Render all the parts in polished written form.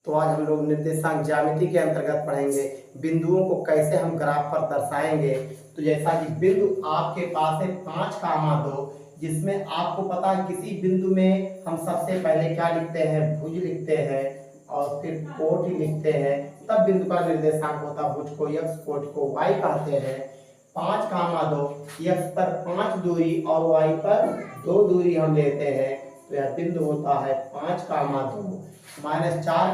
तो आज हम लोग निर्देशांक ज्यामिति के अंतर्गत पढ़ेंगे बिंदुओं को कैसे हम ग्राफ पर दर्शाएंगे। तो जैसा कि बिंदु आपके पास है 5, 2, जिसमें आपको पता है किसी बिंदु में हम सबसे पहले क्या लिखते हैं, भुज लिखते हैं और फिर कोटि लिखते हैं, तब बिंदु का निर्देशांक होता है भुज को x, कोटि को y कहते हैं। 5, 2 x पर 5 दूरी और y पर 2 दूरी हम लेते हैं, तो यह बिंदु होता है 5, 2 -4,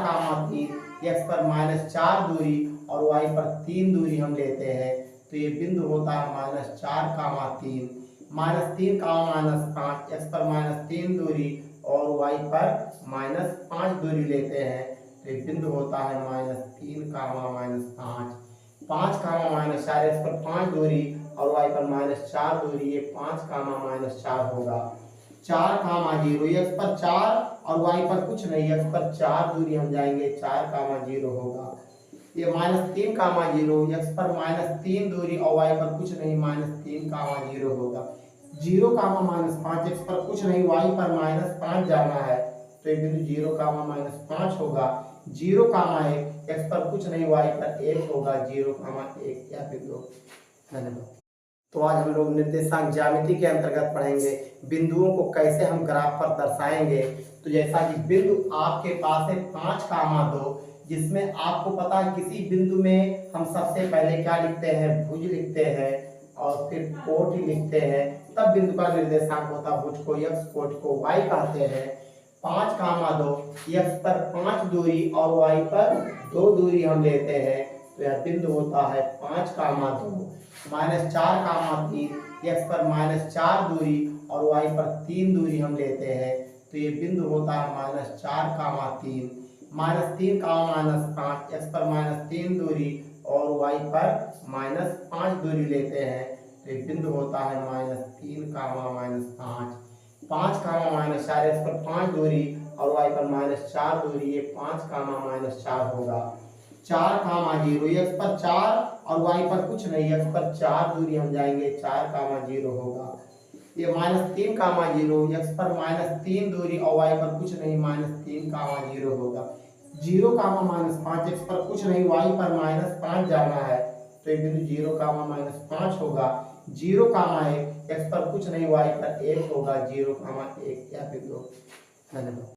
3 x पर -4 दूरी और y पर 3 दूरी हम लेते हैं, तो ये बिंदु होता है -4, 3 -3, -5 x पर -3 दूरी और y पर -5 दूरी लेते हैं, तो ये बिंदु होता है -3, -5 5, -4 x पर 5 दूरी और y पर -4 दूरी, ये 5, -4 होगा। 4, 0 x पर 4 और y पर कुछ नहीं, x पर 4 दूरी हम जाएंगे, 4, 0 होगा। ये -3, 0 x पर -3 दूरी और y पर कुछ नहीं, -3, 0 होगा। 0, -5 x पर कुछ नहीं, y पर -5 जाना है, तो ये बिंदु 0, -5 होगा। 0, 1 x पर कुछ नहीं, y पर 1 होगा, 0, 1 या बिंदु। धन्यवाद। तो आज हम लोग निर्देशांक ज्यामिति के अंतर्गत पढ़ेंगे बिंदुओं को कैसे हम ग्राफ पर दर्शाएंगे। तो जैसा कि बिंदु आपके पास है 5, 2, जिसमें आपको पता है किसी बिंदु में हम सबसे पहले क्या लिखते हैं, भुज लिखते हैं और फिर कोटि लिखते हैं, तब बिंदु का निर्देशांक होता है भुज को x, कोटि को y कहते हैं। 5, 2 x पर 5 दूरी और y पर 2 दूरी हम लेते हैं, तो यह बिंदु होता है 5, 2 -4, 3 x पर -4 दूरी और y पर 3 दूरी हम लेते हैं, तो ये बिंदु होता है -4, 3 -3, -5 x पर -3 दूरी और y पर -5 दूरी लेते हैं, तो ये बिंदु होता है -3, -5 5, -4 x पर 5 दूरी और y पर -4 दूरी, ये 5, -4 होगा। 4, 0 x पर 4 और y पर कुछ नहीं, x पर 4 दूरी हम जाएंगे, 4, 0 होगा। ये -3, 0 x पर -3 दूरी और y पर कुछ नहीं, -3, 0 होगा। 0, -5 x पर कुछ नहीं, y पर -5 जाना है, तो ये बिंदु 0, -5 होगा। 0, 1 x पर कुछ नहीं, y पर 1 होगा, 0, 1 या बिंदु। धन्यवाद।